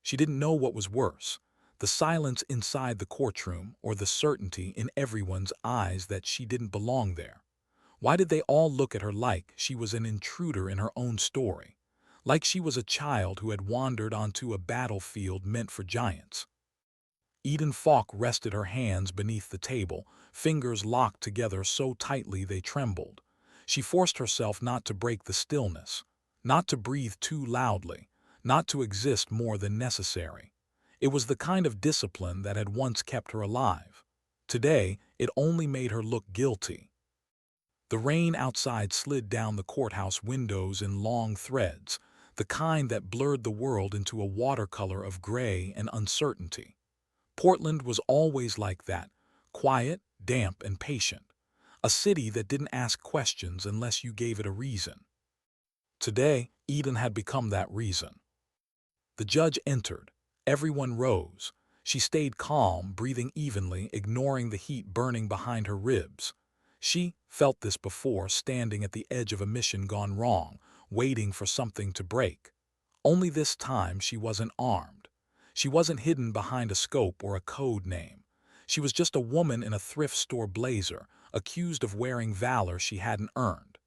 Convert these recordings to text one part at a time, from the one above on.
She didn't know what was worse, the silence inside the courtroom or the certainty in everyone's eyes that she didn't belong there. Why did they all look at her like she was an intruder in her own story? Like she was a child who had wandered onto a battlefield meant for giants. Eden Falk rested her hands beneath the table, fingers locked together so tightly they trembled. She forced herself not to break the stillness, not to breathe too loudly, not to exist more than necessary. It was the kind of discipline that had once kept her alive. Today, it only made her look guilty. The rain outside slid down the courthouse windows in long threads, the kind that blurred the world into a watercolor of gray and uncertainty. Portland was always like that, quiet, damp, and patient. A city that didn't ask questions unless you gave it a reason. Today, Eden had become that reason. The judge entered. Everyone rose. She stayed calm, breathing evenly, ignoring the heat burning behind her ribs. She felt this before, standing at the edge of a mission gone wrong, waiting for something to break. Only this time she wasn't armed. She wasn't hidden behind a scope or a code name. She was just a woman in a thrift store blazer, accused of wearing valor she hadn't earned.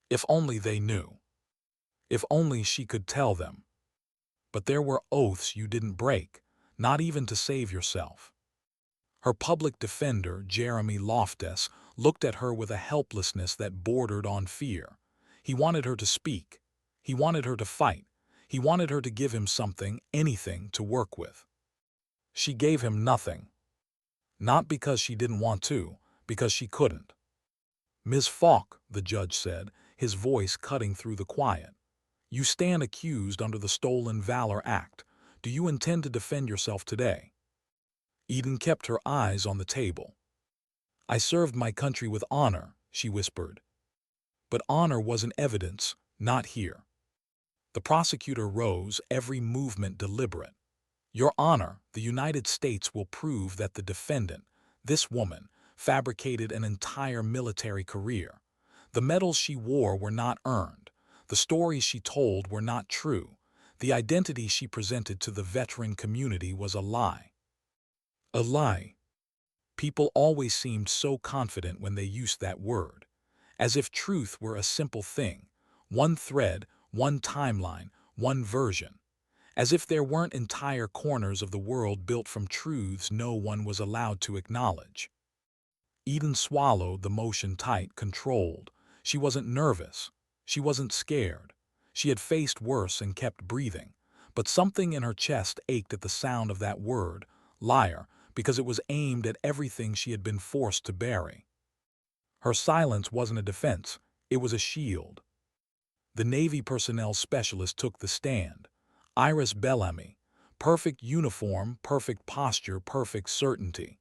If only they knew. If only she could tell them. But there were oaths you didn't break, not even to save yourself. Her public defender, Jeremy Loftus, looked at her with a helplessness that bordered on fear. He wanted her to speak. He wanted her to fight. He wanted her to give him something, anything, to work with. She gave him nothing. Not because she didn't want to, because she couldn't. "Ms. Falk," the judge said, his voice cutting through the quiet, "you stand accused under the Stolen Valor Act. Do you intend to defend yourself today?" Eden kept her eyes on the table. "I served my country with honor," she whispered. But honor wasn't evidence, not here. The prosecutor rose, every movement deliberate. "Your Honor, the United States will prove that the defendant, this woman, fabricated an entire military career. The medals she wore were not earned. The stories she told were not true. The identity she presented to the veteran community was a lie." A lie. People always seemed so confident when they used that word, as if truth were a simple thing, one thread, one timeline, one version. As if there weren't entire corners of the world built from truths no one was allowed to acknowledge. Eden swallowed, the motion tight, controlled. She wasn't nervous. She wasn't scared. She had faced worse and kept breathing. But something in her chest ached at the sound of that word, liar, because it was aimed at everything she had been forced to bury. Her silence wasn't a defense. It was a shield. The Navy personnel specialist took the stand. Iris Bellamy. Perfect uniform, perfect posture, perfect certainty.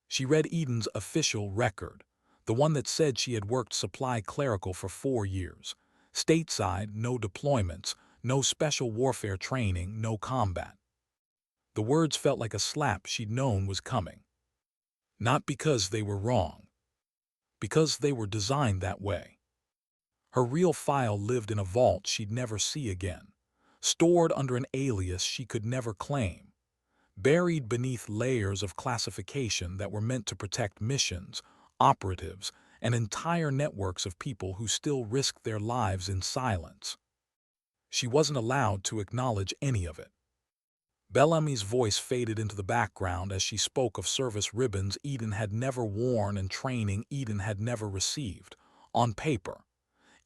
She read Eden's official record, the one that said she had worked supply clerical for 4 years. Stateside, no deployments, no special warfare training, no combat. The words felt like a slap she'd known was coming. Not because they were wrong. Because they were designed that way. Her real file lived in a vault she'd never see again. Stored under an alias she could never claim, buried beneath layers of classification that were meant to protect missions, operatives, and entire networks of people who still risked their lives in silence. She wasn't allowed to acknowledge any of it. Bellamy's voice faded into the background as she spoke of service ribbons Eden had never worn and training Eden had never received. On paper,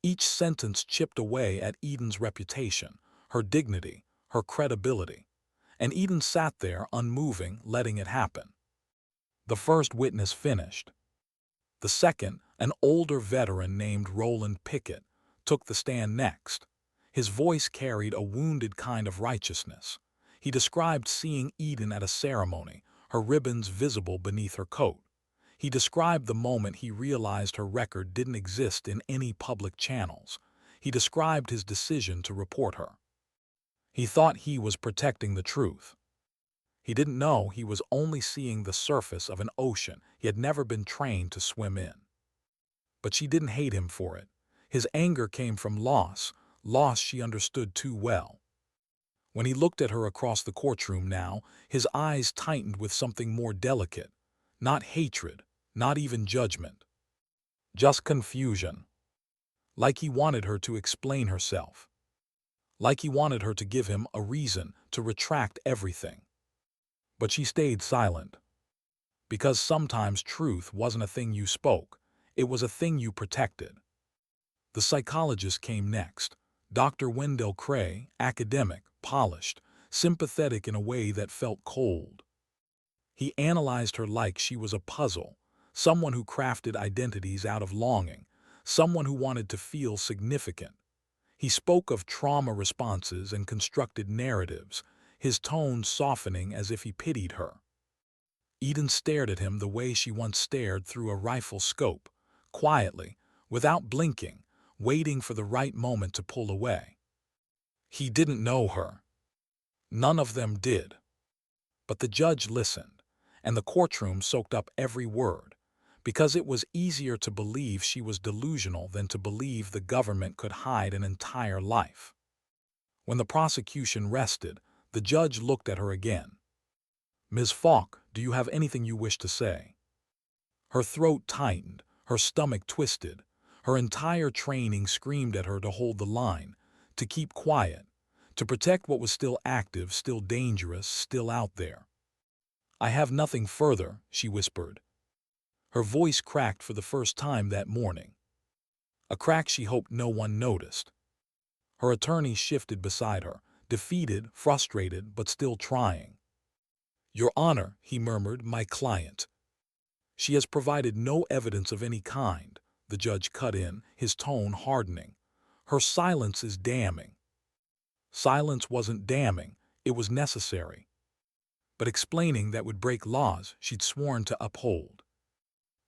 each sentence chipped away at Eden's reputation, her dignity, her credibility. And Eden sat there, unmoving, letting it happen. The first witness finished. The second, an older veteran named Roland Pickett, took the stand next. His voice carried a wounded kind of righteousness. He described seeing Eden at a ceremony, her ribbons visible beneath her coat. He described the moment he realized her record didn't exist in any public channels. He described his decision to report her. He thought he was protecting the truth. He didn't know he was only seeing the surface of an ocean he had never been trained to swim in. But she didn't hate him for it. His anger came from loss, loss she understood too well. When he looked at her across the courtroom now, his eyes tightened with something more delicate. Not hatred, not even judgment. Just confusion. Like he wanted her to explain herself. Like he wanted her to give him a reason to retract everything. But she stayed silent. Because sometimes truth wasn't a thing you spoke, it was a thing you protected. The psychologist came next. Dr. Wendell Cray, academic, polished, sympathetic in a way that felt cold. He analyzed her like she was a puzzle, someone who crafted identities out of longing, someone who wanted to feel significant. He spoke of trauma responses and constructed narratives, his tone softening as if he pitied her. Eden stared at him the way she once stared through a rifle scope, quietly, without blinking, waiting for the right moment to pull away. He didn't know her. None of them did. But the judge listened, and the courtroom soaked up every word, because it was easier to believe she was delusional than to believe the government could hide an entire life. When the prosecution rested, the judge looked at her again. "Ms. Falk, do you have anything you wish to say?" Her throat tightened, her stomach twisted. Her entire training screamed at her to hold the line, to keep quiet, to protect what was still active, still dangerous, still out there. "I have nothing further," she whispered. Her voice cracked for the first time that morning. A crack she hoped no one noticed. Her attorney shifted beside her, defeated, frustrated, but still trying. "Your Honor," he murmured, "my client." "She has provided no evidence of any kind," the judge cut in, his tone hardening. "Her silence is damning." Silence wasn't damning, it was necessary. But explaining that would break laws she'd sworn to uphold.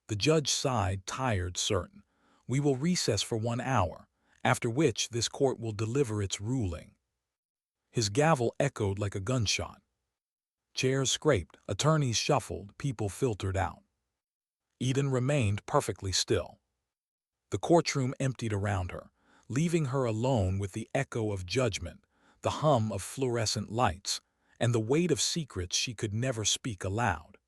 The judge sighed, tired, certain. "We will recess for 1 hour, after which this court will deliver its ruling." His gavel echoed like a gunshot. Chairs scraped, attorneys shuffled, people filtered out. Eden remained perfectly still. The courtroom emptied around her, leaving her alone with the echo of judgment, the hum of fluorescent lights, and the weight of secrets she could never speak aloud.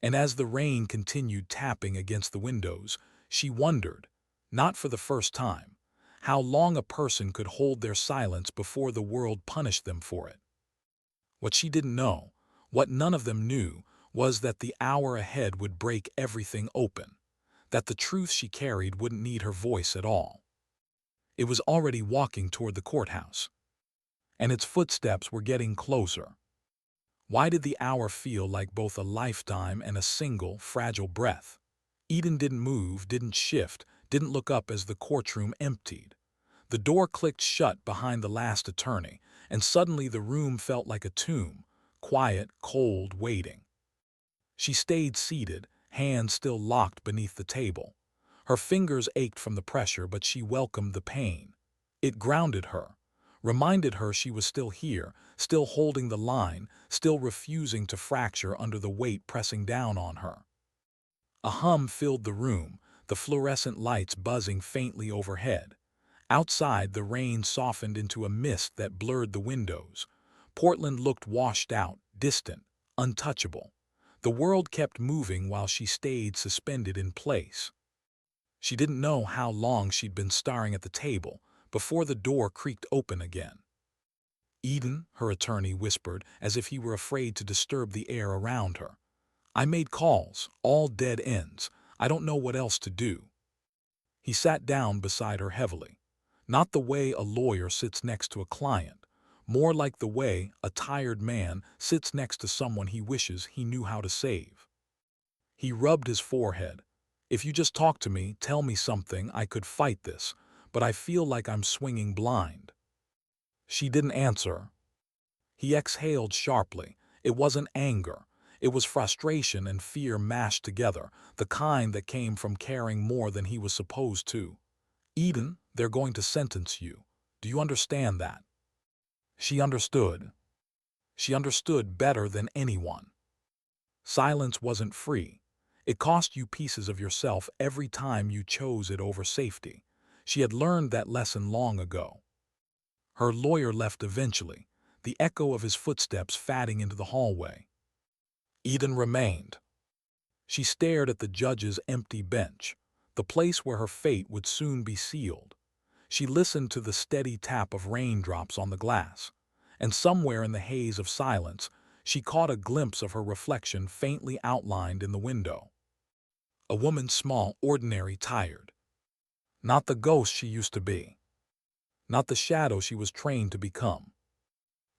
And as the rain continued tapping against the windows, she wondered, not for the first time, how long a person could hold their silence before the world punished them for it. What she didn't know, what none of them knew, was that the hour ahead would break everything open, that the truth she carried wouldn't need her voice at all. It was already walking toward the courthouse, and its footsteps were getting closer. Why did the hour feel like both a lifetime and a single, fragile breath? Eden didn't move, didn't shift, didn't look up as the courtroom emptied. The door clicked shut behind the last attorney, and suddenly the room felt like a tomb, quiet, cold, waiting. She stayed seated, hands still locked beneath the table. Her fingers ached from the pressure, but she welcomed the pain. It grounded her, reminded her she was still here, still holding the line, still refusing to fracture under the weight pressing down on her. A hum filled the room, the fluorescent lights buzzing faintly overhead. Outside, the rain softened into a mist that blurred the windows. Portland looked washed out, distant, untouchable. The world kept moving while she stayed suspended in place. She didn't know how long she'd been staring at the table before the door creaked open again. "Eden," her attorney whispered, as if he were afraid to disturb the air around her. "I made calls, all dead ends. I don't know what else to do." He sat down beside her heavily. Not the way a lawyer sits next to a client, more like the way a tired man sits next to someone he wishes he knew how to save. He rubbed his forehead. "If you just talk to me, tell me something, I could fight this, but I feel like I'm swinging blind." She didn't answer. He exhaled sharply. It wasn't anger. It was frustration and fear mashed together, the kind that came from caring more than he was supposed to. "Eden, they're going to sentence you. Do you understand that?" She understood. She understood better than anyone. Silence wasn't free. It cost you pieces of yourself every time you chose it over safety. She had learned that lesson long ago. Her lawyer left eventually. the echo of his footsteps fading into the hallway. Eden remained. She stared at the judge's empty bench, the place where her fate would soon be sealed. She listened to the steady tap of raindrops on the glass, and somewhere in the haze of silence, she caught a glimpse of her reflection faintly outlined in the window. A woman small, ordinary, tired. Not the ghost she used to be. Not the shadow she was trained to become.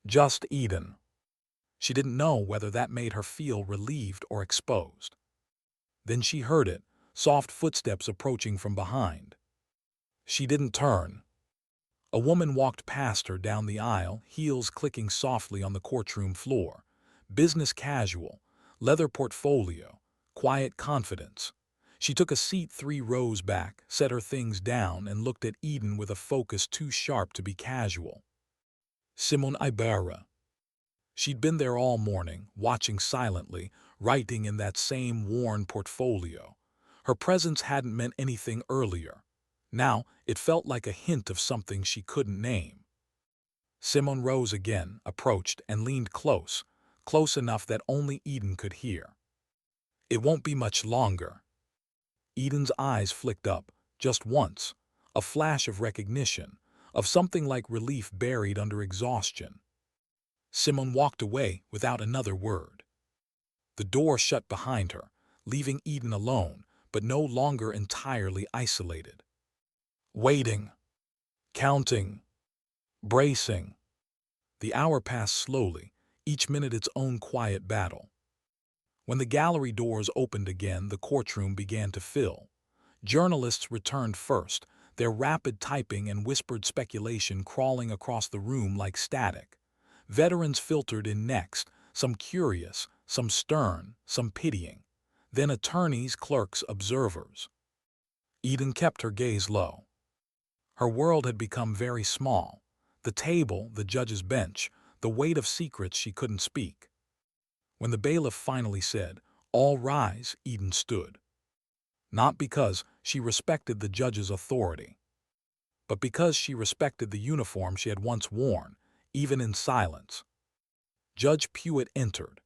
Just Eden. She didn't know whether that made her feel relieved or exposed. Then she heard it, soft footsteps approaching from behind. She didn't turn. A woman walked past her down the aisle, heels clicking softly on the courtroom floor. Business casual, leather portfolio, quiet confidence. She took a seat 3 rows back, set her things down, and looked at Eden with a focus too sharp to be casual. Simone Ibarra. She'd been there all morning, watching silently, writing in that same worn portfolio. Her presence hadn't meant anything earlier. Now, it felt like a hint of something she couldn't name. Simone rose again, approached, and leaned close, close enough that only Eden could hear. "It won't be much longer." Eden's eyes flicked up, just once, a flash of recognition, of something like relief buried under exhaustion. Simone walked away without another word. The door shut behind her, leaving Eden alone, but no longer entirely isolated. Waiting, counting, bracing. The hour passed slowly, each minute its own quiet battle. When the gallery doors opened again, the courtroom began to fill. Journalists returned first, their rapid typing and whispered speculation crawling across the room like static. Veterans filtered in next, some curious, some stern, some pitying. Then attorneys, clerks, observers. Eden kept her gaze low. Her world had become very small. The table, the judge's bench, the weight of secrets she couldn't speak. When the bailiff finally said, "All rise," Eden stood. Not because she respected the judge's authority, but because she respected the uniform she had once worn, even in silence. Judge Pewitt entered.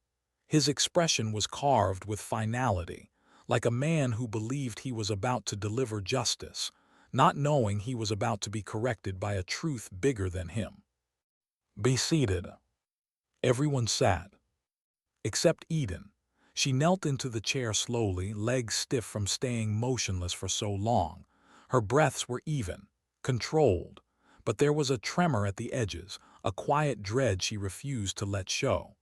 His expression was carved with finality, like a man who believed he was about to deliver justice, not knowing he was about to be corrected by a truth bigger than him. "Be seated." Everyone sat. Except Eden. She knelt into the chair slowly, legs stiff from staying motionless for so long. Her breaths were even, controlled, but there was a tremor at the edges, a quiet dread she refused to let show.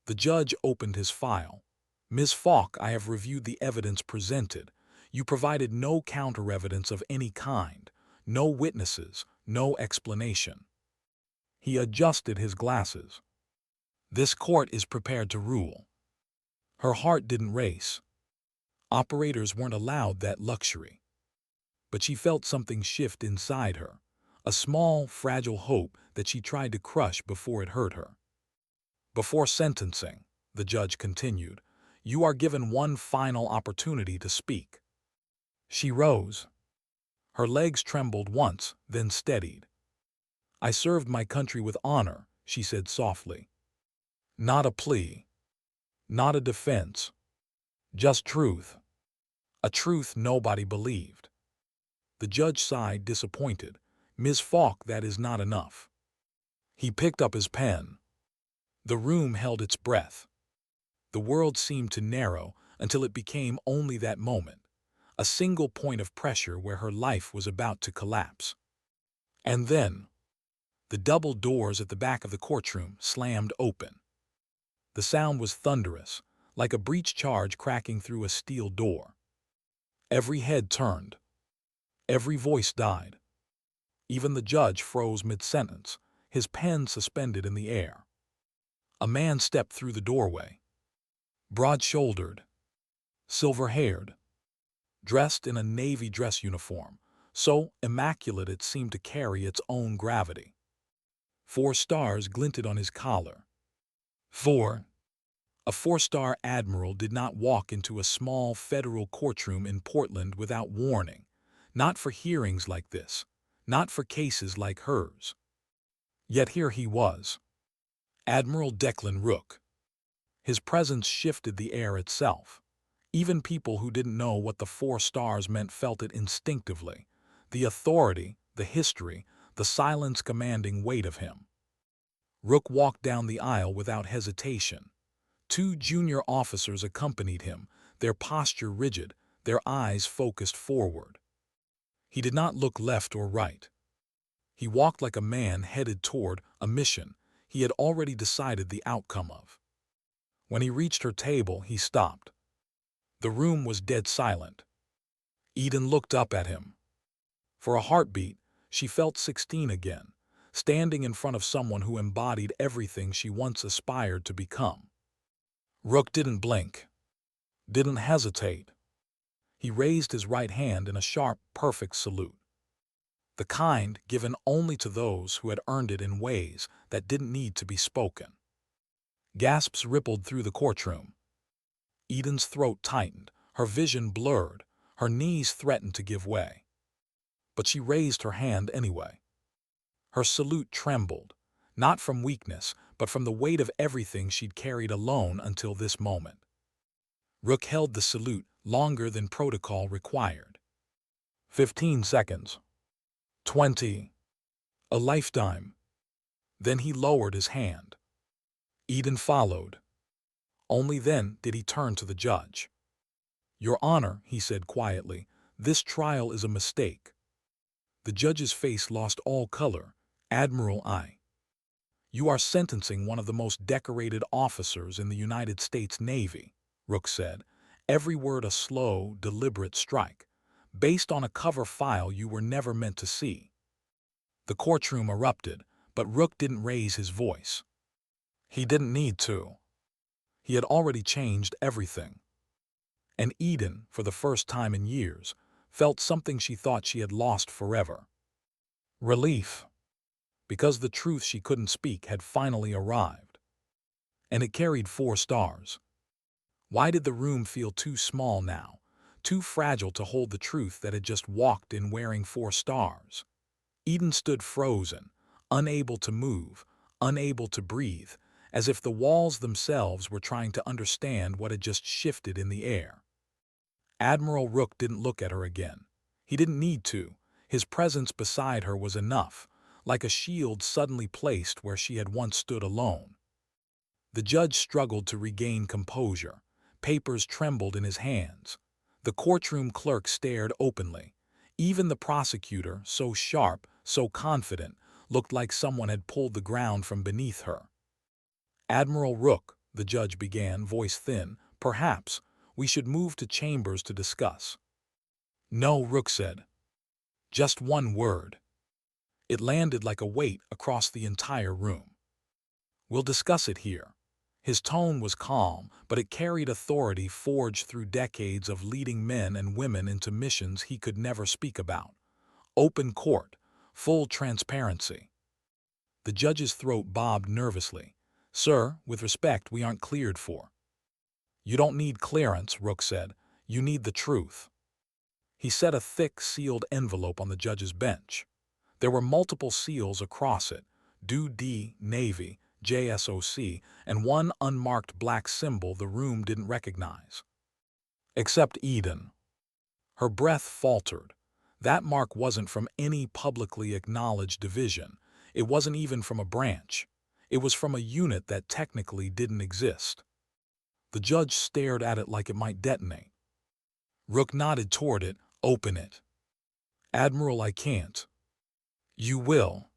The judge opened his file. "Ms. Falk, I have reviewed the evidence presented. You provided no counter-evidence of any kind, no witnesses, no explanation." He adjusted his glasses. "This court is prepared to rule." Her heart didn't race. Operators weren't allowed that luxury. But she felt something shift inside her, a small, fragile hope that she tried to crush before it hurt her. "Before sentencing," the judge continued, "you are given one final opportunity to speak." She rose. Her legs trembled once, then steadied. "I served my country with honor," she said softly. Not a plea. Not a defense. Just truth. A truth nobody believed. The judge sighed, disappointed. "Ms. Falk, that is not enough." He picked up his pen. The room held its breath. The world seemed to narrow until it became only that moment, a single point of pressure where her life was about to collapse. And then, the double doors at the back of the courtroom slammed open. The sound was thunderous, like a breech charge cracking through a steel door. Every head turned. Every voice died. Even the judge froze mid-sentence, his pen suspended in the air. A man stepped through the doorway. Broad-shouldered, silver-haired, dressed in a navy dress uniform, so immaculate it seemed to carry its own gravity. 4 stars glinted on his collar. 4. A 4-star admiral did not walk into a small federal courtroom in Portland without warning, not for hearings like this, not for cases like hers. Yet here he was. Admiral Declan Rook. His presence shifted the air itself. Even people who didn't know what the 4 stars meant felt it instinctively. The authority, the history, the silence commanding weight of him. Rook walked down the aisle without hesitation. 2 junior officers accompanied him, their posture rigid, their eyes focused forward. He did not look left or right. He walked like a man headed toward a mission he had already decided the outcome of. When he reached her table, he stopped. The room was dead silent. Eden looked up at him. For a heartbeat, she felt 16 again, standing in front of someone who embodied everything she once aspired to become. Rook didn't blink, didn't hesitate. He raised his right hand in a sharp, perfect salute. The kind given only to those who had earned it in ways that didn't need to be spoken. Gasps rippled through the courtroom. Eden's throat tightened, her vision blurred, her knees threatened to give way. But she raised her hand anyway. Her salute trembled, not from weakness, but from the weight of everything she'd carried alone until this moment. Rook held the salute longer than protocol required. 15 seconds. 20. A lifetime. Then he lowered his hand. Eden followed. Only then did he turn to the judge. "Your Honor," he said quietly, "this trial is a mistake." The judge's face lost all color. "Admiral I. You are sentencing one of the most decorated officers in the United States Navy," Rook said, every word a slow, deliberate strike, "based on a cover file you were never meant to see." The courtroom erupted, but Rook didn't raise his voice. He didn't need to. He had already changed everything. And Eden, for the first time in years, felt something she thought she had lost forever. Relief. Because the truth she couldn't speak had finally arrived. And it carried 4 stars. Why did the room feel too small now, too fragile to hold the truth that had just walked in wearing 4 stars? Eden stood frozen, unable to move, unable to breathe, as if the walls themselves were trying to understand what had just shifted in the air. Admiral Rook didn't look at her again. He didn't need to. His presence beside her was enough, like a shield suddenly placed where she had once stood alone. The judge struggled to regain composure. Papers trembled in his hands. The courtroom clerk stared openly. Even the prosecutor, so sharp, so confident, looked like someone had pulled the ground from beneath her. "Admiral Rook," the judge began, voice thin, "perhaps we should move to chambers to discuss." "No," Rook said. "Just one word." It landed like a weight across the entire room. "We'll discuss it here." His tone was calm, but it carried authority forged through decades of leading men and women into missions he could never speak about. Open court, full transparency. The judge's throat bobbed nervously. "Sir, with respect, we aren't cleared for." "You don't need clearance," Rook said. "You need the truth." He set a thick, sealed envelope on the judge's bench. There were multiple seals across it, Do D, Navy, JSOC, and one unmarked black symbol the room didn't recognize. Except Eden. Her breath faltered. That mark wasn't from any publicly acknowledged division. It wasn't even from a branch. It was from a unit that technically didn't exist. The judge stared at it like it might detonate. Rook nodded toward it. "Open it." "Admiral, I can't." "You will."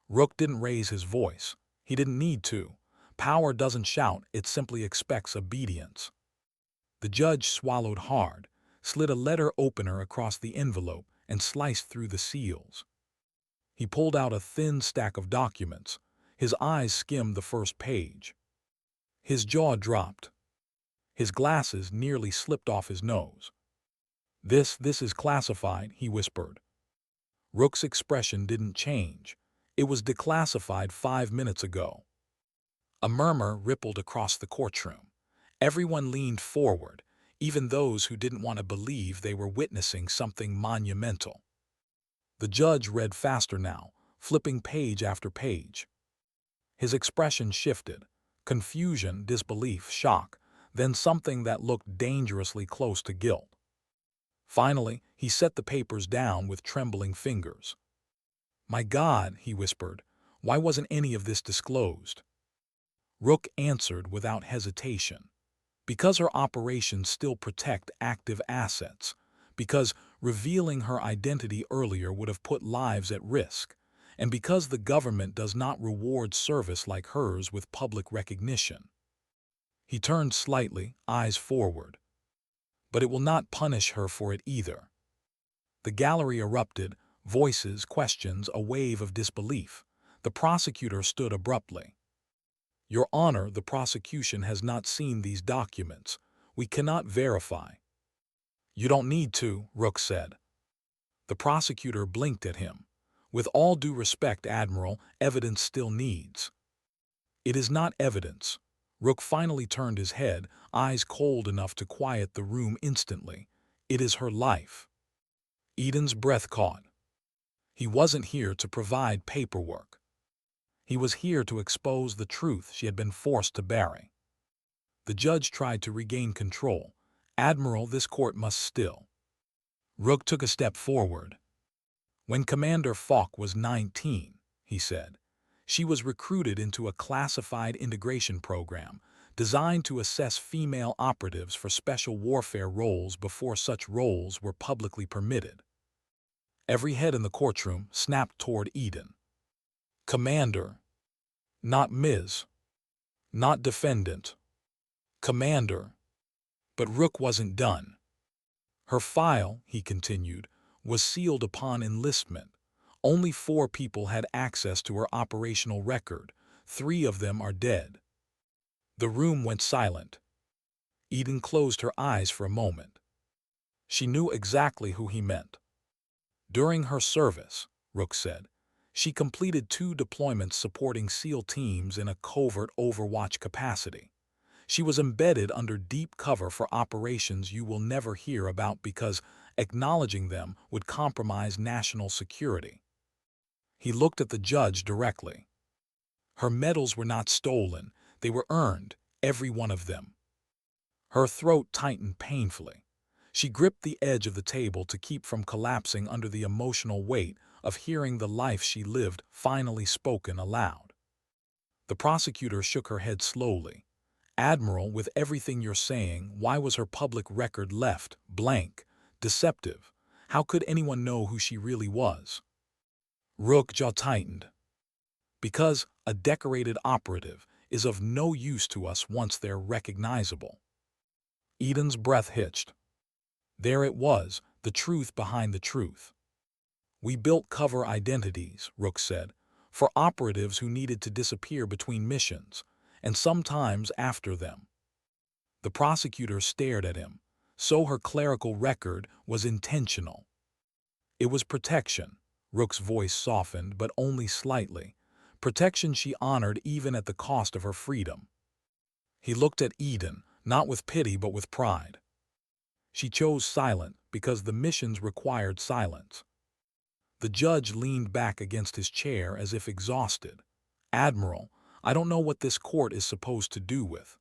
Rook didn't raise his voice. He didn't need to. Power doesn't shout, it simply expects obedience. The judge swallowed hard, slid a letter opener across the envelope, and sliced through the seals. He pulled out a thin stack of documents. His eyes skimmed the first page. His jaw dropped. His glasses nearly slipped off his nose. This is classified," he whispered. Rook's expression didn't change. It was declassified 5 minutes ago. A murmur rippled across the courtroom. Everyone leaned forward, even those who didn't want to believe they were witnessing something monumental. The judge read faster now, flipping page after page. His expression shifted. Confusion, disbelief, shock, then something that looked dangerously close to guilt. Finally, he set the papers down with trembling fingers. "My God," he whispered, "why wasn't any of this disclosed?" Rook answered without hesitation. Because her operations still protect active assets. Because revealing her identity earlier would have put lives at risk. And because the government does not reward service like hers with public recognition. He turned slightly, eyes forward. But it will not punish her for it either. The gallery erupted, voices, questions, a wave of disbelief. The prosecutor stood abruptly. "Your Honor, the prosecution has not seen these documents. We cannot verify." "You don't need to," Rook said. The prosecutor blinked at him. "With all due respect, Admiral, evidence still needs." "It is not evidence." Rook finally turned his head, eyes cold enough to quiet the room instantly. "It is her life." Eden's breath caught. He wasn't here to provide paperwork. He was here to expose the truth she had been forced to bury. The judge tried to regain control. "Admiral, this court must still." Rook took a step forward. "When Commander Falk was 19, he said, she was recruited into a classified integration program designed to assess female operatives for special warfare roles before such roles were publicly permitted." Every head in the courtroom snapped toward Eden. "Commander." Not Ms. Not defendant. "Commander." But Rook wasn't done. "Her file," he continued, "was sealed upon enlistment. Only 4 people had access to her operational record. 3 of them are dead." The room went silent. Eden closed her eyes for a moment. She knew exactly who he meant. "During her service," Rook said, "she completed 2 deployments supporting SEAL teams in a covert overwatch capacity. She was embedded under deep cover for operations you will never hear about because acknowledging them would compromise national security." He looked at the judge directly. "Her medals were not stolen. They were earned, every one of them." Her throat tightened painfully. She gripped the edge of the table to keep from collapsing under the emotional weight of hearing the life she lived finally spoken aloud. The prosecutor shook her head slowly. "Admiral, with everything you're saying, why was her public record left blank, deceptive? How could anyone know who she really was?" Rook jaw tightened. "Because a decorated operative is of no use to us once they're recognizable." Eden's breath hitched. There it was, the truth behind the truth. "We built cover identities," Rook said, "for operatives who needed to disappear between missions, and sometimes after them." The prosecutor stared at him. So her clerical record was intentional. "It was protection." Rook's voice softened, but only slightly. Protection she honored even at the cost of her freedom. He looked at Eden, not with pity but with pride. She chose silent because the missions required silence. The judge leaned back against his chair as if exhausted. "Admiral, I don't know what this court is supposed to do with."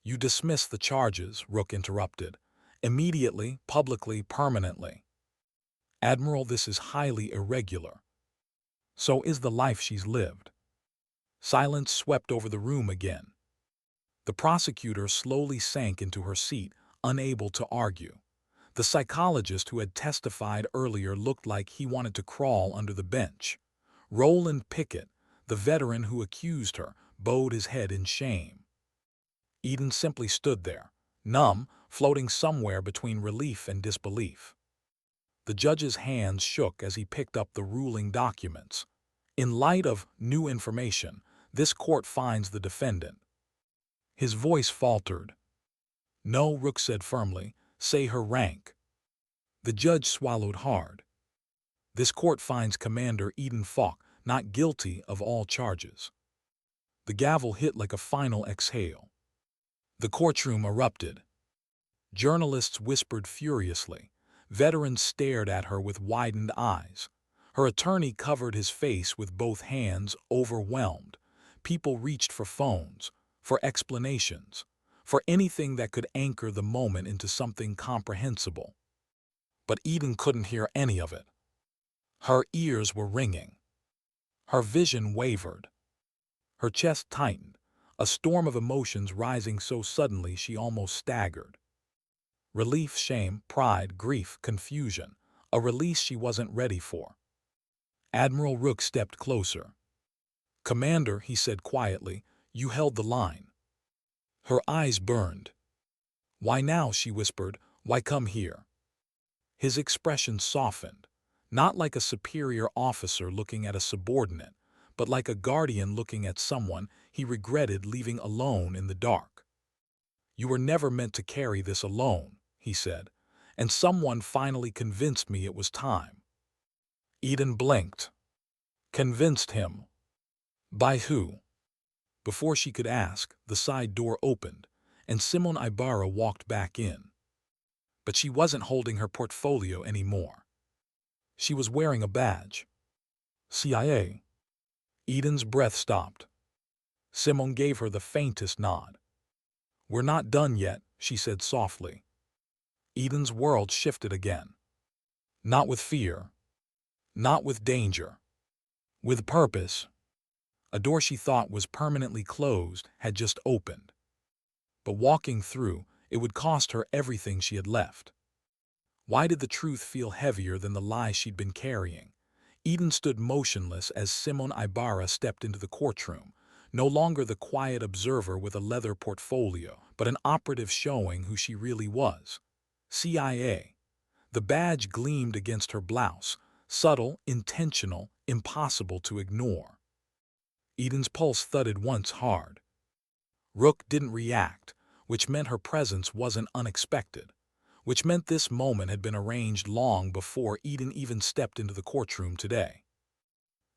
"You dismiss the charges," Rook interrupted. "Immediately, publicly, permanently." "Admiral, this is highly irregular." "So is the life she's lived." Silence swept over the room again. The prosecutor slowly sank into her seat, unable to argue. The psychologist who had testified earlier looked like he wanted to crawl under the bench. Roland Pickett, the veteran who accused her, bowed his head in shame. Eden simply stood there, numb, floating somewhere between relief and disbelief. The judge's hands shook as he picked up the ruling documents. "In light of new information, this court finds the defendant." His voice faltered. "No," Rook said firmly, "say her rank." The judge swallowed hard. "This court finds Commander Eden Falk not guilty of all charges." The gavel hit like a final exhale. The courtroom erupted. Journalists whispered furiously. Veterans stared at her with widened eyes. Her attorney covered his face with both hands, overwhelmed. People reached for phones, for explanations, for anything that could anchor the moment into something comprehensible. But Eden couldn't hear any of it. Her ears were ringing. Her vision wavered. Her chest tightened, a storm of emotions rising so suddenly she almost staggered. Relief, shame, pride, grief, confusion, a release she wasn't ready for. Admiral Rook stepped closer. "Commander," he said quietly, "you held the line." Her eyes burned. "Why now?" she whispered. "Why come here?" His expression softened, not like a superior officer looking at a subordinate, but like a guardian looking at someone he regretted leaving alone in the dark. "You were never meant to carry this alone," he said, "and someone finally convinced me it was time." Eden blinked. Convinced him? By who? Before she could ask, the side door opened, and Simone Ibarra walked back in. But she wasn't holding her portfolio anymore. She was wearing a badge. CIA. Eden's breath stopped. Simone gave her the faintest nod. "We're not done yet," she said softly. Eden's world shifted again. Not with fear. Not with danger. With purpose. A door she thought was permanently closed had just opened. But walking through, it would cost her everything she had left. Why did the truth feel heavier than the lie she'd been carrying? Eden stood motionless as Simone Ibarra stepped into the courtroom, no longer the quiet observer with a leather portfolio, but an operative showing who she really was. CIA. The badge gleamed against her blouse, subtle, intentional, impossible to ignore. Eden's pulse thudded once hard. Rook didn't react, which meant her presence wasn't unexpected, which meant this moment had been arranged long before Eden even stepped into the courtroom today.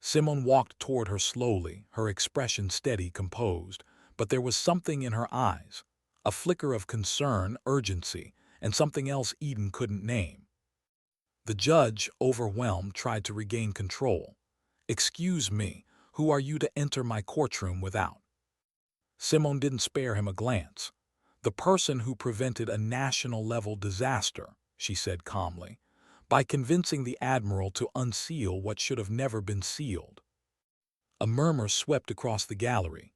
Simone walked toward her slowly, her expression steady, composed, but there was something in her eyes, a flicker of concern, urgency, and something else Eden couldn't name. The judge, overwhelmed, tried to regain control. "Excuse me, who are you to enter my courtroom without?" Simone didn't spare him a glance. "The person who prevented a national-level disaster," she said calmly, "by convincing the admiral to unseal what should have never been sealed." A murmur swept across the gallery.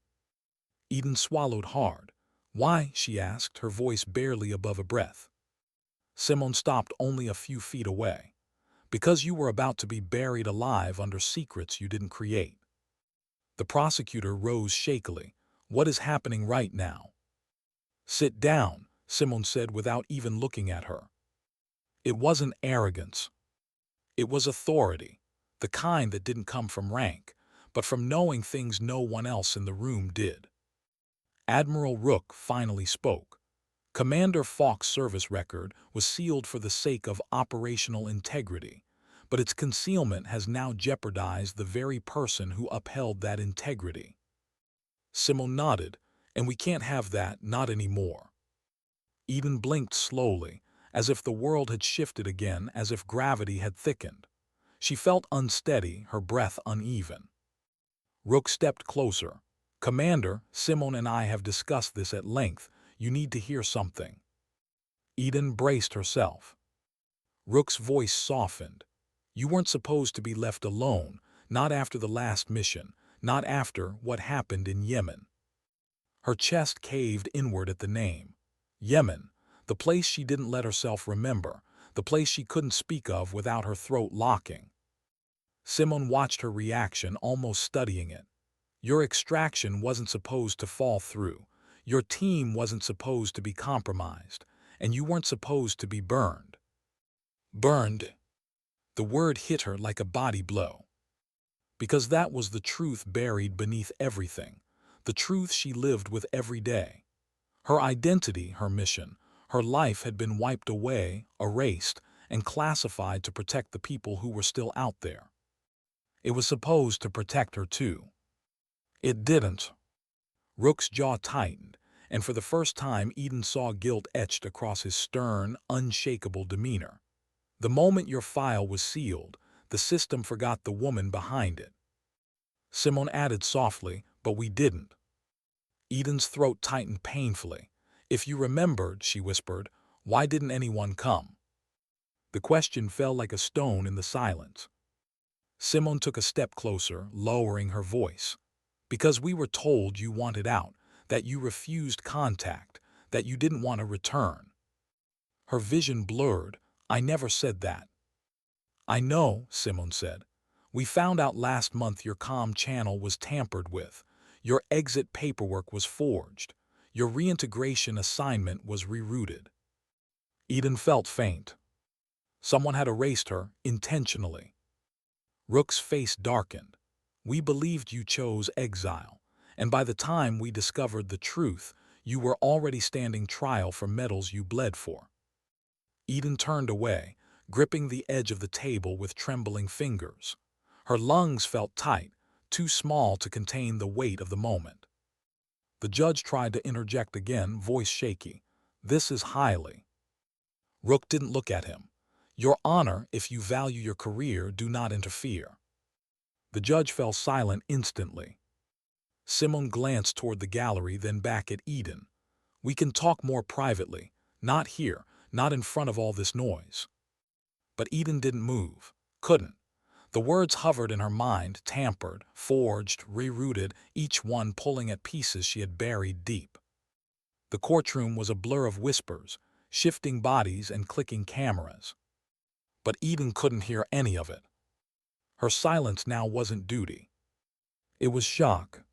Eden swallowed hard. "Why?" she asked, her voice barely above a breath. Simone stopped only a few feet away. "Because you were about to be buried alive under secrets you didn't create." The prosecutor rose shakily. "What is happening right now?" "Sit down," Simone said without even looking at her. It wasn't arrogance. It was authority, the kind that didn't come from rank, but from knowing things no one else in the room did. Admiral Rook finally spoke. "Commander Falk's service record was sealed for the sake of operational integrity, but its concealment has now jeopardized the very person who upheld that integrity." Simone nodded. "And we can't have that, not anymore." Eden blinked slowly, as if the world had shifted again, as if gravity had thickened. She felt unsteady, her breath uneven. Rook stepped closer. "Commander, Simone and I have discussed this at length. You need to hear something." Eden braced herself. Rook's voice softened. "You weren't supposed to be left alone, not after the last mission, not after what happened in Yemen." Her chest caved inward at the name. Yemen, the place she didn't let herself remember, the place she couldn't speak of without her throat locking. Simone watched her reaction, almost studying it. "Your extraction wasn't supposed to fall through. Your team wasn't supposed to be compromised, and you weren't supposed to be burned." Burned. The word hit her like a body blow. Because that was the truth buried beneath everything, the truth she lived with every day. Her identity, her mission, her life had been wiped away, erased, and classified to protect the people who were still out there. It was supposed to protect her too. It didn't. Rook's jaw tightened, and for the first time Eden saw guilt etched across his stern, unshakable demeanor. "The moment your file was sealed, the system forgot the woman behind it." Simone added softly, But we didn't. Eden's throat tightened painfully. If you remembered, she whispered, why didn't anyone come? The question fell like a stone in the silence. Simone took a step closer, lowering her voice. Because we were told you wanted out, that you refused contact, that you didn't want to return. Her vision blurred. I never said that. I know, Simone said. We found out last month your comm channel was tampered with. Your exit paperwork was forged. Your reintegration assignment was rerouted. Eden felt faint. Someone had erased her, intentionally. Rook's face darkened. We believed you chose exile, and by the time we discovered the truth, you were already standing trial for medals you bled for. Eden turned away, gripping the edge of the table with trembling fingers. Her lungs felt tight, too small to contain the weight of the moment. The judge tried to interject again, voice shaky. This is highly. Rook didn't look at him. Your honor, if you value your career, do not interfere. The judge fell silent instantly. Simone glanced toward the gallery, then back at Eden. We can talk more privately. Not here, not in front of all this noise. But Eden didn't move. Couldn't. The words hovered in her mind, tampered, forged, rerouted, each one pulling at pieces she had buried deep. The courtroom was a blur of whispers, shifting bodies and clicking cameras. But Eden couldn't hear any of it. Her silence now wasn't duty. It was shock.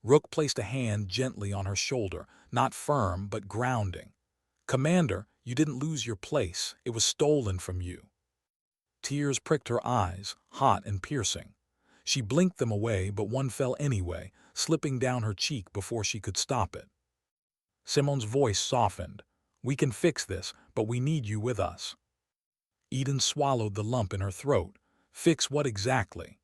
Rook placed a hand gently on her shoulder, not firm but grounding. Commander, you didn't lose your place. It was stolen from you. Tears pricked her eyes, hot and piercing. She blinked them away, but one fell anyway, slipping down her cheek before she could stop it. Simone's voice softened. We can fix this, but we need you with us. Eden swallowed the lump in her throat. Fix what exactly?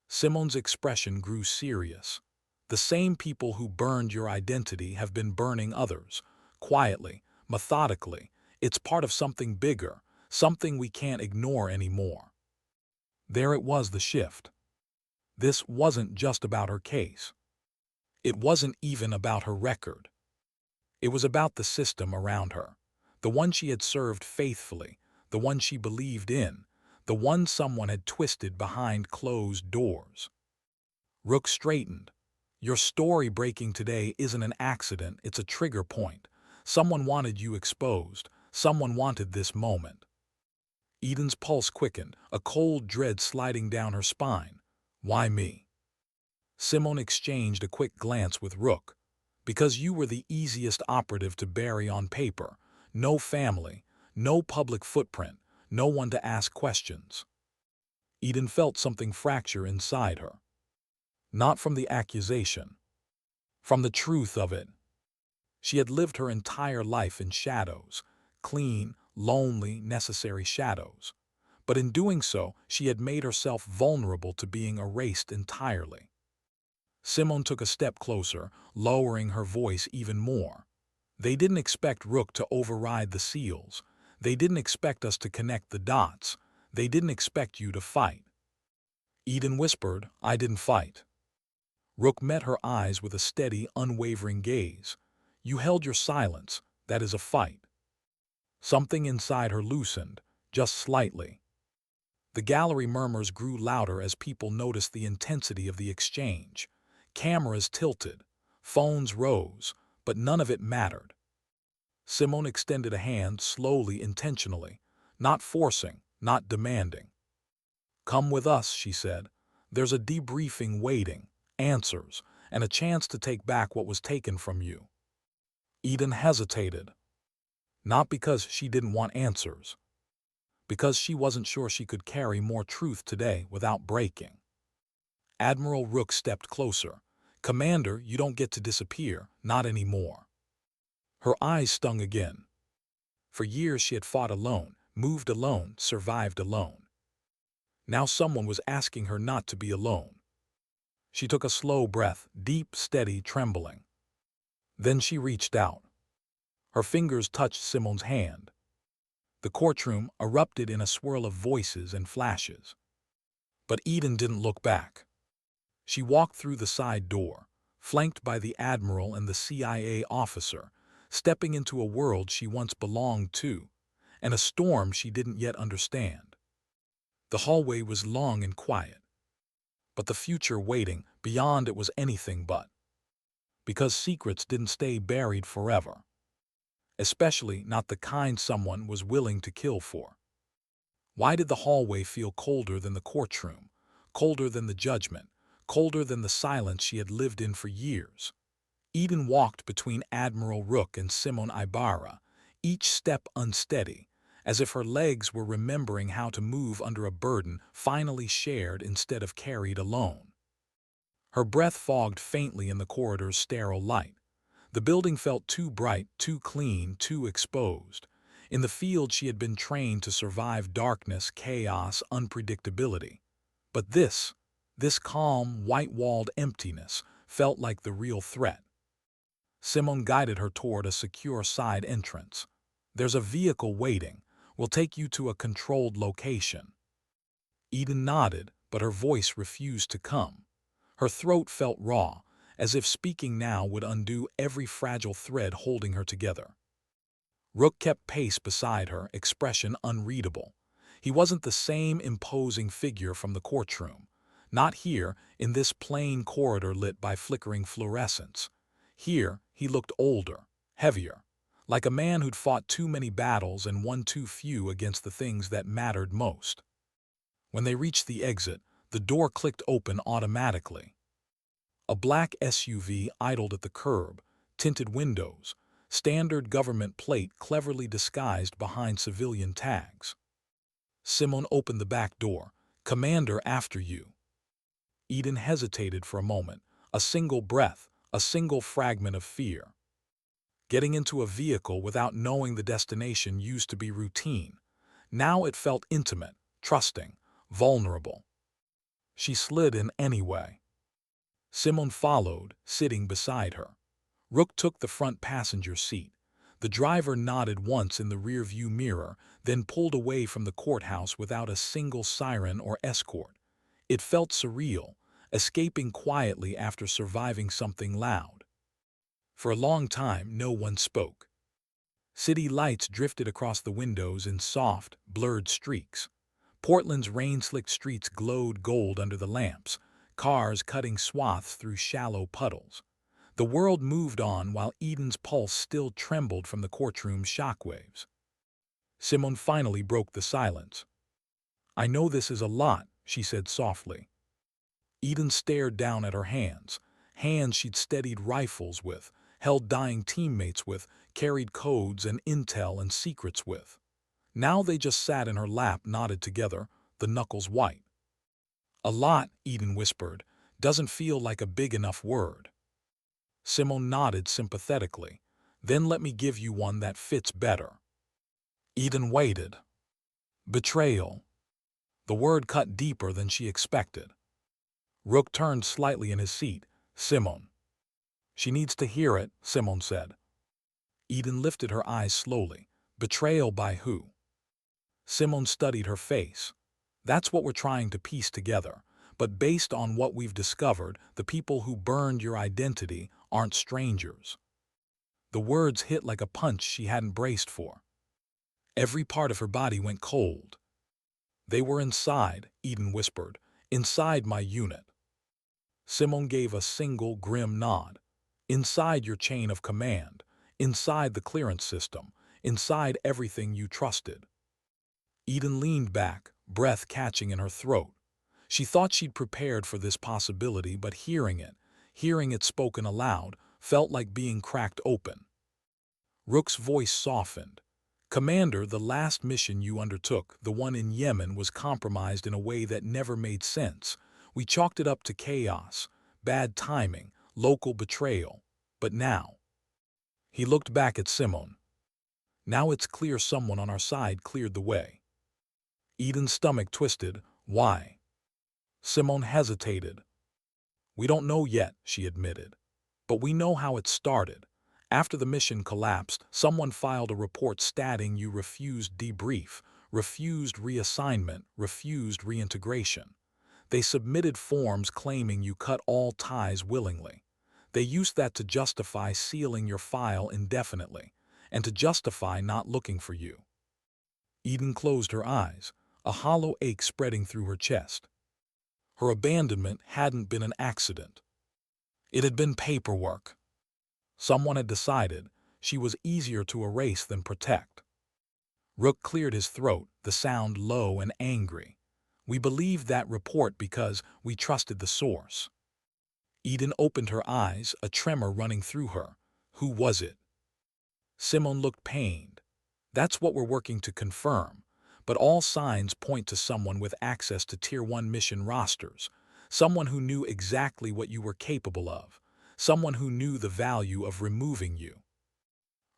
Simone's expression grew serious. The same people who burned your identity have been burning others. Quietly, methodically. It's part of something bigger, something we can't ignore anymore. There it was, the shift. This wasn't just about her case. It wasn't even about her record. It was about the system around her, the one she had served faithfully, the one she believed in, the one someone had twisted behind closed doors. Rook straightened. Your story breaking today isn't an accident, it's a trigger point. Someone wanted you exposed. Someone wanted this moment. Eden's pulse quickened, a cold dread sliding down her spine. Why me? Simone exchanged a quick glance with Rook. Because you were the easiest operative to bury on paper. No family, no public footprint, no one to ask questions. Eden felt something fracture inside her. Not from the accusation. From the truth of it. She had lived her entire life in shadows. Clean, lonely, necessary shadows. But in doing so, she had made herself vulnerable to being erased entirely. Simone took a step closer, lowering her voice even more. They didn't expect Rook to override the seals. They didn't expect us to connect the dots. They didn't expect you to fight. Eden whispered, I didn't fight. Rook met her eyes with a steady, unwavering gaze. You held your silence. That is a fight. Something inside her loosened, just slightly. The gallery murmurs grew louder as people noticed the intensity of the exchange. Cameras tilted, phones rose, but none of it mattered. Simone extended a hand slowly, intentionally, not forcing, not demanding. Come with us, she said. There's a debriefing waiting, answers, and a chance to take back what was taken from you. Eden hesitated. Not because she didn't want answers. Because she wasn't sure she could carry more truth today without breaking. Admiral Rook stepped closer. Commander, you don't get to disappear, not anymore. Her eyes stung again. For years she had fought alone, moved alone, survived alone. Now someone was asking her not to be alone. She took a slow breath, deep, steady, trembling. Then she reached out. Her fingers touched Simone's hand. The courtroom erupted in a swirl of voices and flashes. But Eden didn't look back. She walked through the side door, flanked by the admiral and the CIA officer, stepping into a world she once belonged to, and a storm she didn't yet understand. The hallway was long and quiet, but the future waiting beyond it was anything but. Because secrets didn't stay buried forever, especially not the kind someone was willing to kill for. Why did the hallway feel colder than the courtroom, colder than the judgment, colder than the silence she had lived in for years? Eden walked between Admiral Rook and Simon Ibarra, each step unsteady, as if her legs were remembering how to move under a burden finally shared instead of carried alone. Her breath fogged faintly in the corridor's sterile light. The building felt too bright, too clean, too exposed. In the field she had been trained to survive darkness, chaos, unpredictability. But this calm, white-walled emptiness felt like the real threat. Simone guided her toward a secure side entrance. "There's a vehicle waiting. We'll take you to a controlled location." Eden nodded, but her voice refused to come. Her throat felt raw, as if speaking now would undo every fragile thread holding her together. Rook kept pace beside her, expression unreadable. He wasn't the same imposing figure from the courtroom. Not here, in this plain corridor lit by flickering fluorescence. Here, he looked older, heavier, like a man who'd fought too many battles and won too few against the things that mattered most. When they reached the exit, the door clicked open automatically. A black SUV idled at the curb, tinted windows, standard government plate cleverly disguised behind civilian tags. Simone opened the back door. "Commander, after you." Eden hesitated for a moment, a single breath, a single fragment of fear. Getting into a vehicle without knowing the destination used to be routine. Now it felt intimate, trusting, vulnerable. She slid in anyway. Simone followed, sitting beside her. Rook took the front passenger seat. The driver nodded once in the rearview mirror, then pulled away from the courthouse without a single siren or escort. It felt surreal, escaping quietly after surviving something loud. For a long time, no one spoke. City lights drifted across the windows in soft, blurred streaks. Portland's rain-slicked streets glowed gold under the lamps, cars cutting swaths through shallow puddles. The world moved on while Eden's pulse still trembled from the courtroom's shockwaves. Simone finally broke the silence. "I know this is a lot," she said softly. Eden stared down at her hands, hands she'd steadied rifles with, held dying teammates with, carried codes and intel and secrets with. Now they just sat in her lap knotted together, the knuckles white. "A lot," Eden whispered, "doesn't feel like a big enough word." Simone nodded sympathetically. "Then let me give you one that fits better." Eden waited. Betrayal. The word cut deeper than she expected. Rook turned slightly in his seat. "Simone." "She needs to hear it," Simone said. Eden lifted her eyes slowly. "Betrayal by who?" Simone studied her face. "That's what we're trying to piece together. But based on what we've discovered, the people who burned your identity aren't strangers." The words hit like a punch she hadn't braced for. Every part of her body went cold. "They were inside," Eden whispered, "inside my unit." Simone gave a single grim nod. "Inside your chain of command, inside the clearance system, inside everything you trusted." Eden leaned back, breath catching in her throat. She thought she'd prepared for this possibility, but hearing it spoken aloud, felt like being cracked open. Rook's voice softened. "Commander, the last mission you undertook, the one in Yemen, was compromised in a way that never made sense. We chalked it up to chaos, bad timing, local betrayal. But now—" He looked back at Simone. "Now it's clear someone on our side cleared the way." Eden's stomach twisted. "Why?" Simone hesitated. "We don't know yet," she admitted. "But we know how it started. After the mission collapsed, someone filed a report stating you refused debrief, refused reassignment, refused reintegration. They submitted forms claiming you cut all ties willingly. They used that to justify sealing your file indefinitely, and to justify not looking for you. Eden closed her eyes, a hollow ache spreading through her chest. Her abandonment hadn't been an accident. It had been paperwork. Someone had decided she was easier to erase than protect. Rook cleared his throat, the sound low and angry. We believed that report because we trusted the source. Eden opened her eyes, a tremor running through her. Who was it? Simone looked pained. That's what we're working to confirm. But all signs point to someone with access to Tier 1 mission rosters. Someone who knew exactly what you were capable of. Someone who knew the value of removing you.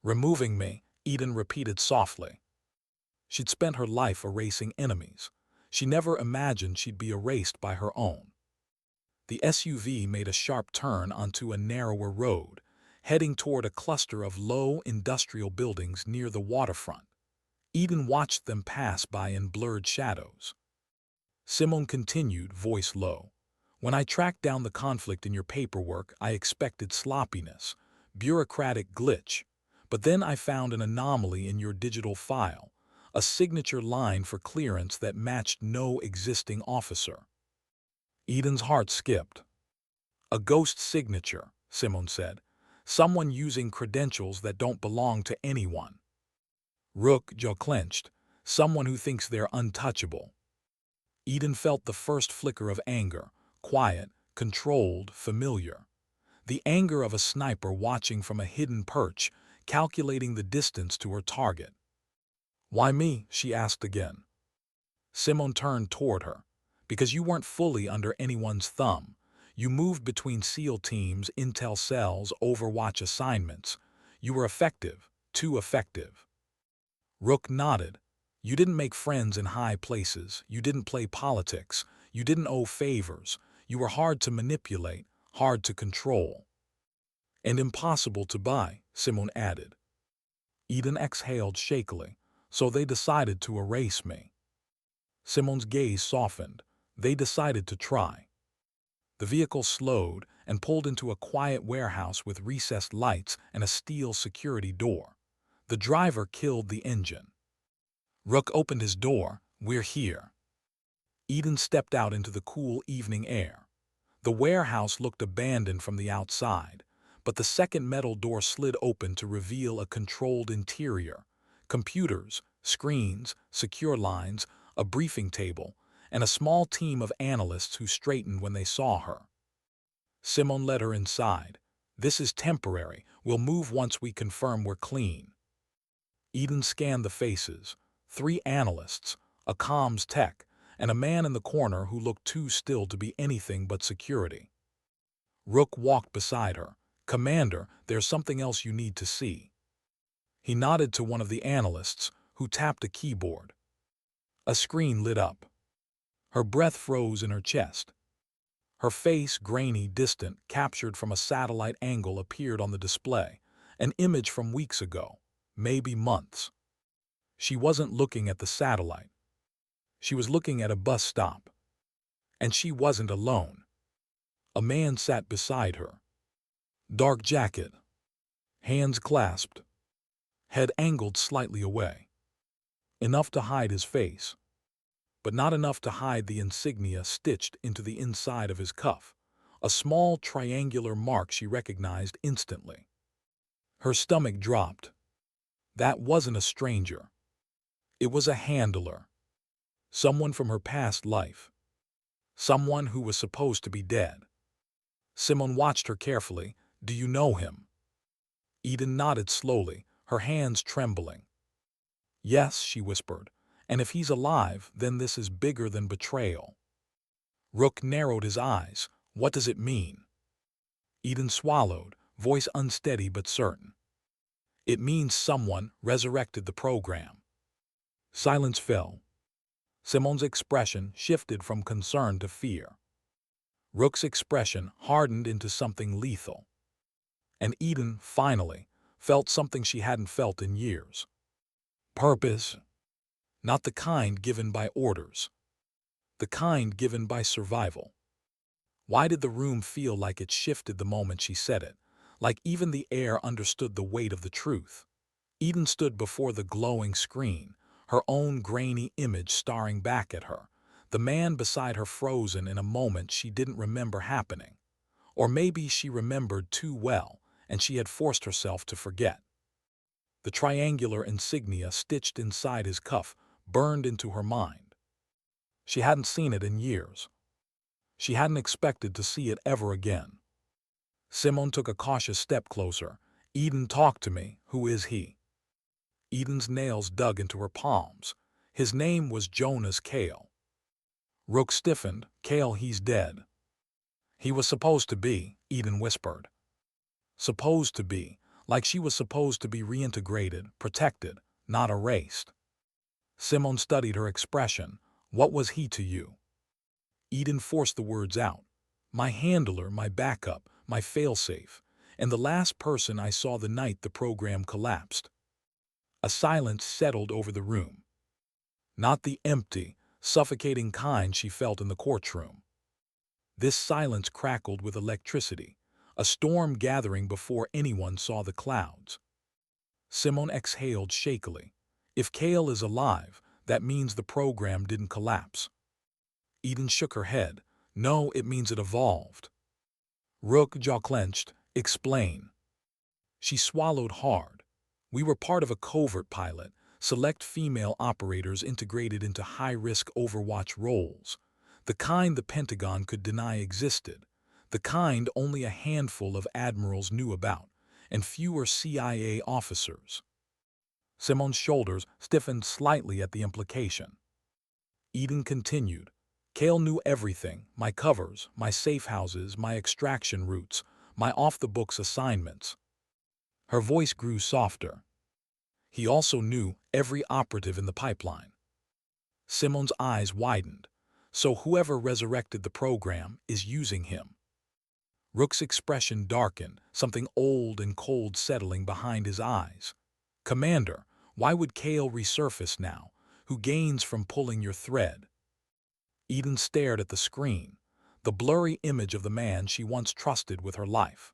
Removing me, Eden repeated softly. She'd spent her life erasing enemies. She never imagined she'd be erased by her own. The SUV made a sharp turn onto a narrower road, heading toward a cluster of low industrial buildings near the waterfront. Eden watched them pass by in blurred shadows. Simone continued, voice low. When I tracked down the conflict in your paperwork, I expected sloppiness, bureaucratic glitch. But then I found an anomaly in your digital file, a signature line for clearance that matched no existing officer. Eden's heart skipped. A ghost signature, Simone said. Someone using credentials that don't belong to anyone. Rook, jaw clenched. Someone who thinks they're untouchable. Eden felt the first flicker of anger, quiet, controlled, familiar. The anger of a sniper watching from a hidden perch, calculating the distance to her target. Why me? She asked again. Simone turned toward her. Because you weren't fully under anyone's thumb. You moved between SEAL teams, intel cells, Overwatch assignments. You were effective, too effective. Rook nodded. You didn't make friends in high places. You didn't play politics. You didn't owe favors. You were hard to manipulate, hard to control. And impossible to buy, Simone added. Eden exhaled shakily. So they decided to erase me. Simone's gaze softened. They decided to try. The vehicle slowed and pulled into a quiet warehouse with recessed lights and a steel security door. The driver killed the engine. Rook opened his door. We're here. Eden stepped out into the cool evening air. The warehouse looked abandoned from the outside, but the second metal door slid open to reveal a controlled interior. Computers, screens, secure lines, a briefing table, and a small team of analysts who straightened when they saw her. Simone led her inside. This is temporary. We'll move once we confirm we're clean. Eden scanned the faces. 3 analysts, a comms tech, and a man in the corner who looked too still to be anything but security. Rook walked beside her. Commander, there's something else you need to see. He nodded to one of the analysts, who tapped a keyboard. A screen lit up. Her breath froze in her chest. Her face, grainy, distant, captured from a satellite angle, appeared on the display. An image from weeks ago, maybe months. She wasn't looking at the satellite. She was looking at a bus stop. And she wasn't alone. A man sat beside her. Dark jacket. Hands clasped. Head angled slightly away. Enough to hide his face. But not enough to hide the insignia stitched into the inside of his cuff. A small triangular mark she recognized instantly. Her stomach dropped. That wasn't a stranger. It was a handler. Someone from her past life. Someone who was supposed to be dead. Simone watched her carefully. Do you know him? Eden nodded slowly, her hands trembling. Yes, she whispered. And if he's alive, then this is bigger than betrayal. Rook narrowed his eyes. What does it mean? Eden swallowed, voice unsteady but certain. It means someone resurrected the program. Silence fell. Simone's expression shifted from concern to fear. Rook's expression hardened into something lethal. And Eden, finally, felt something she hadn't felt in years. Purpose. Not the kind given by orders. the kind given by survival. Why did the room feel like it shifted the moment she said it, like even the air understood the weight of the truth? Eden stood before the glowing screen, her own grainy image staring back at her, the man beside her frozen in a moment she didn't remember happening. Or maybe she remembered too well, and she had forced herself to forget. The triangular insignia stitched inside his cuff burned into her mind. She hadn't seen it in years. She hadn't expected to see it ever again. Simone took a cautious step closer. Eden, talk to me. Who is he? Eden's nails dug into her palms. His name was Jonas Kale. Rook stiffened. Kale, he's dead. He was supposed to be, Eden whispered. Supposed to be, like she was supposed to be reintegrated, protected, not erased. Simone studied her expression. What was he to you? Eden forced the words out. My handler, my backup, my failsafe, and the last person I saw the night the program collapsed. A silence settled over the room. Not the empty, suffocating kind she felt in the courtroom. This silence crackled with electricity, a storm gathering before anyone saw the clouds. Simone exhaled shakily. If Kale is alive, that means the program didn't collapse. Eden shook her head. No, it means it evolved. Rook, jaw clenched. Explain. She swallowed hard. We were part of a covert pilot, select female operators integrated into high-risk Overwatch roles, the kind the Pentagon could deny existed, the kind only a handful of admirals knew about, and fewer CIA officers. Simone's shoulders stiffened slightly at the implication. Eden continued. Kale knew everything, my covers, my safe houses, my extraction routes, my off-the-books assignments. Her voice grew softer. He also knew every operative in the pipeline. Simone's eyes widened. So whoever resurrected the program is using him. Rook's expression darkened, something old and cold settling behind his eyes. Commander, why would Kale resurface now? Who gains from pulling your thread? Eden stared at the screen, the blurry image of the man she once trusted with her life.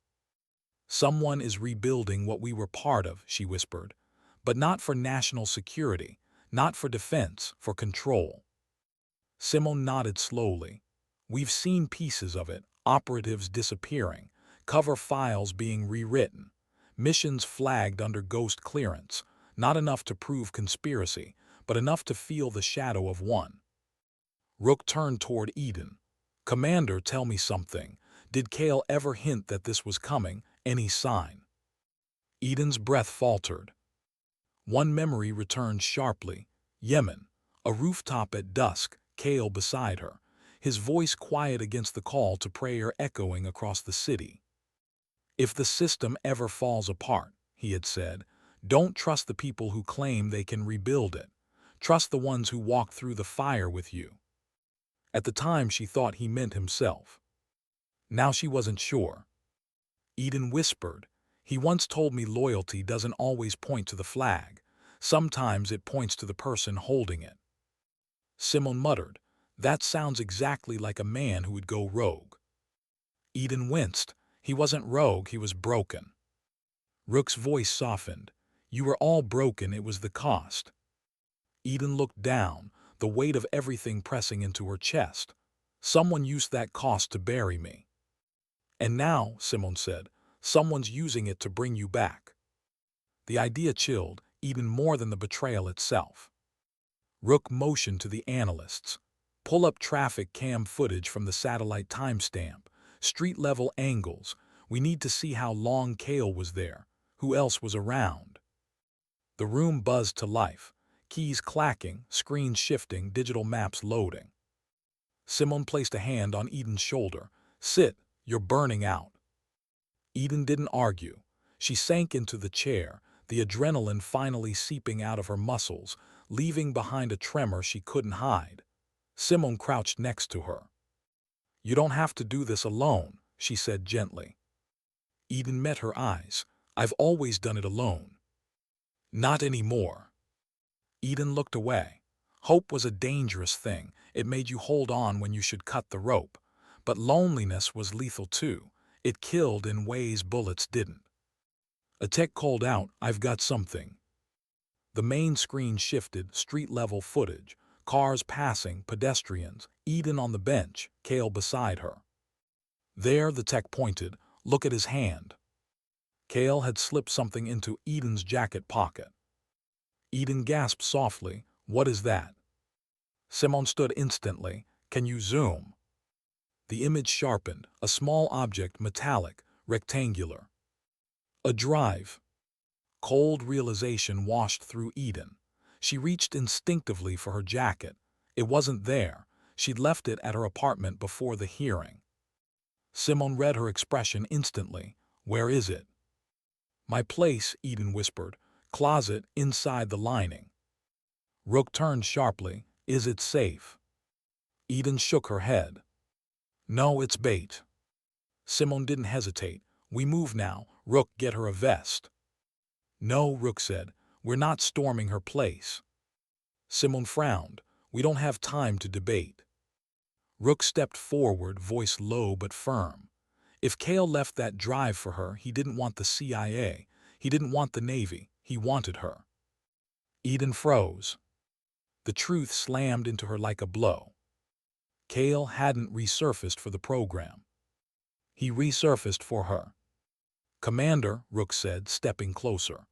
Someone is rebuilding what we were part of, she whispered, but not for national security, not for defense, for control. Simone nodded slowly. We've seen pieces of it, operatives disappearing, cover files being rewritten, missions flagged under ghost clearance, not enough to prove conspiracy, but enough to feel the shadow of one. Rook turned toward Eden. Commander, tell me something. Did Kale ever hint that this was coming, any sign? Eden's breath faltered. One memory returned sharply. Yemen, a rooftop at dusk, Kale beside her, his voice quiet against the call to prayer echoing across the city. If the system ever falls apart, he had said, don't trust the people who claim they can rebuild it. Trust the ones who walk through the fire with you. At the time she thought he meant himself. Now she wasn't sure. Eden whispered, he once told me loyalty doesn't always point to the flag. Sometimes it points to the person holding it. Simone muttered, that sounds exactly like a man who would go rogue. Eden winced. He wasn't rogue, he was broken. Rook's voice softened. You were all broken, it was the cost. Eden looked down, the weight of everything pressing into her chest. Someone used that cost to bury me. And now, Simone said, someone's using it to bring you back. The idea chilled, even more than the betrayal itself. Rook motioned to the analysts. Pull up traffic cam footage from the satellite timestamp, street-level angles. We need to see how long Kale was there, who else was around. The room buzzed to life, keys clacking, screens shifting, digital maps loading. Simone placed a hand on Eden's shoulder. Sit, you're burning out. Eden didn't argue. She sank into the chair, the adrenaline finally seeping out of her muscles, leaving behind a tremor she couldn't hide. Simone crouched next to her. You don't have to do this alone, she said gently. Eden met her eyes. I've always done it alone. Not anymore. Eden looked away. Hope was a dangerous thing. It made you hold on when you should cut the rope. But loneliness was lethal too. It killed in ways bullets didn't. A tech called out, "I've got something." The main screen shifted, street-level footage, cars passing, pedestrians, Eden on the bench, Kale beside her. There, the tech pointed, "Look at his hand." Kale had slipped something into Eden's jacket pocket. Eden gasped softly, "What is that?" Simone stood instantly, "Can you zoom?" The image sharpened, a small object, metallic, rectangular. A drive. Cold realization washed through Eden. She reached instinctively for her jacket. It wasn't there. She'd left it at her apartment before the hearing. Simone read her expression instantly. "Where is it?" "My place," Eden whispered. "Closet inside the lining." Rook turned sharply. "Is it safe?" Eden shook her head. "No, it's bait." Simone didn't hesitate. "We move now. Rook, get her a vest." "No," Rook said. "We're not storming her place." Simone frowned. "We don't have time to debate." Rook stepped forward, voice low but firm. If Kale left that drive for her, he didn't want the CIA. He didn't want the Navy. He wanted her. Eden froze. The truth slammed into her like a blow. Kale hadn't resurfaced for the program. He resurfaced for her. "Commander," Rook said, stepping closer,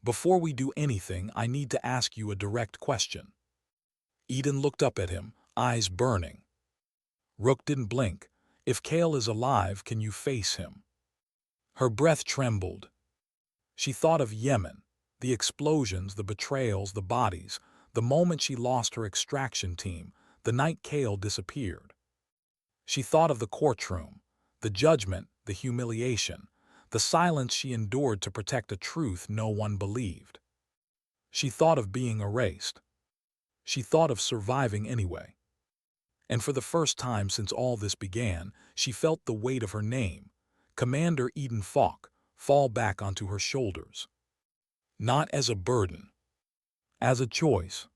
"before we do anything, I need to ask you a direct question." Eden looked up at him, eyes burning. Rook didn't blink. "If Kale is alive, can you face him?" Her breath trembled. She thought of Yemen, the explosions, the betrayals, the bodies, the moment she lost her extraction team, the night Kale disappeared. She thought of the courtroom, the judgment, the humiliation, the silence she endured to protect a truth no one believed. She thought of being erased. She thought of surviving anyway. And for the first time since all this began, she felt the weight of her name, Commander Eden Falk, fall back onto her shoulders. Not as a burden, as a choice.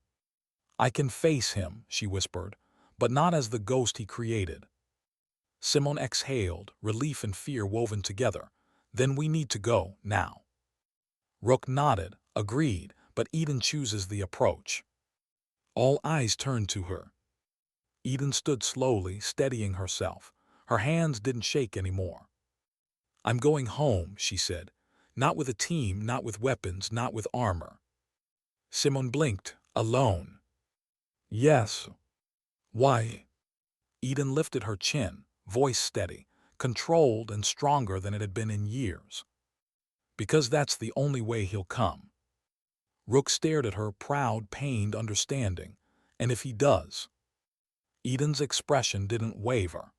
"I can face him," she whispered, "but not as the ghost he created." Simone exhaled, relief and fear woven together. "Then we need to go, now." Rook nodded, agreed, but Eden chooses the approach. All eyes turned to her. Eden stood slowly, steadying herself. Her hands didn't shake anymore. "I'm going home," she said. "Not with a team, not with weapons, not with armor." Simone blinked. "Alone?" "Yes." "Why?" Eden lifted her chin, voice steady, controlled and stronger than it had been in years. "Because that's the only way he'll come." Rook stared at her, proud, pained, understanding. "And if he does?" Eden's expression didn't waver.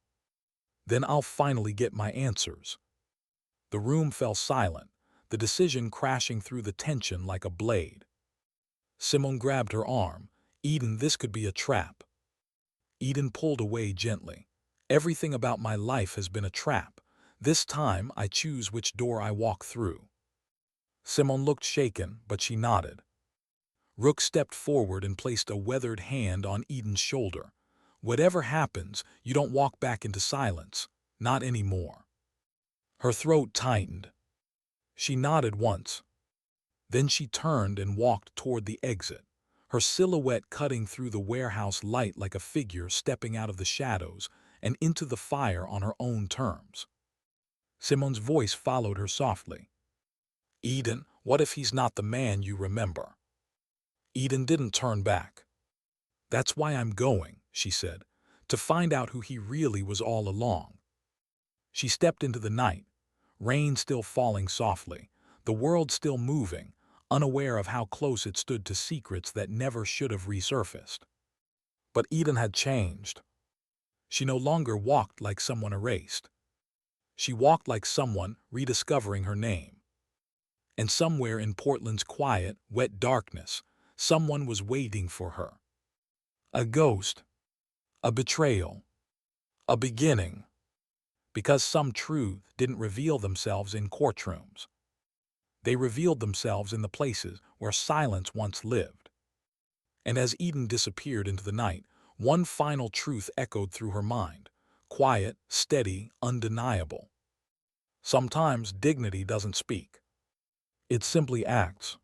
"Then I'll finally get my answers." The room fell silent, the decision crashing through the tension like a blade. Simone grabbed her arm. "Eden, this could be a trap." Eden pulled away gently. "Everything about my life has been a trap. This time I choose which door I walk through." Simone looked shaken, but she nodded. Rook stepped forward and placed a weathered hand on Eden's shoulder. "Whatever happens, you don't walk back into silence. Not anymore." Her throat tightened. She nodded once. Then she turned and walked toward the exit, her silhouette cutting through the warehouse light like a figure stepping out of the shadows and into the fire on her own terms. Simone's voice followed her softly. "Eden, what if he's not the man you remember?" Eden didn't turn back. "That's why I'm going," she said, "to find out who he really was all along." She stepped into the night, rain still falling softly, the world still moving, unaware of how close it stood to secrets that never should have resurfaced. But Eden had changed. She no longer walked like someone erased. She walked like someone rediscovering her name. And somewhere in Portland's quiet, wet darkness, someone was waiting for her. A ghost. A betrayal. A beginning. Because some truths didn't reveal themselves in courtrooms. They revealed themselves in the places where silence once lived. And as Eden disappeared into the night, One final truth echoed through her mind, quiet, steady, undeniable. Sometimes dignity doesn't speak. It simply acts.